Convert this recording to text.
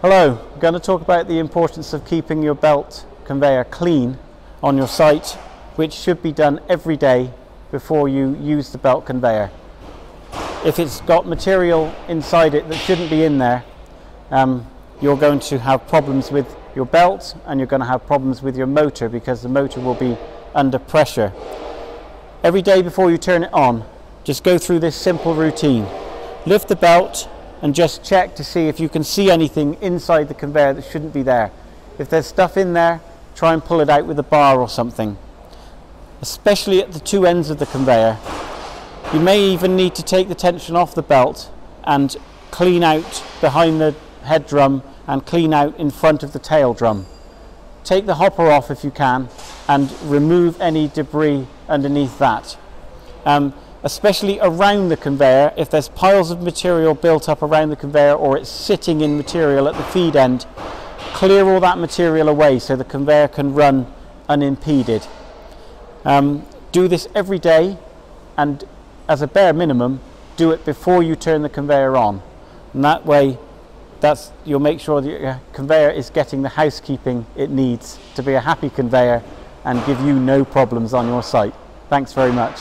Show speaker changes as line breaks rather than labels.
Hello, I'm going to talk about the importance of keeping your belt conveyor clean on your site, which should be done every day before you use the belt conveyor. If it's got material inside it that shouldn't be in there, you're going to have problems with your belt and you're going to have problems with your motor because the motor will be under pressure. Every day before you turn it on, just go through this simple routine. Lift the belt and just check to see if you can see anything inside the conveyor that shouldn't be there. If there's stuff in there, try and pull it out with a bar or something. Especially at the two ends of the conveyor. You may even need to take the tension off the belt and clean out behind the head drum and clean out in front of the tail drum. Take the hopper off if you can and remove any debris underneath that. Especially around the conveyor, if there's piles of material built up around the conveyor or it's sitting in material at the feed end, clear all that material away so the conveyor can run unimpeded. Do this every day, and as a bare minimum, do it before you turn the conveyor on. And that way, you'll make sure that your conveyor is getting the housekeeping it needs to be a happy conveyor and give you no problems on your site. Thanks very much.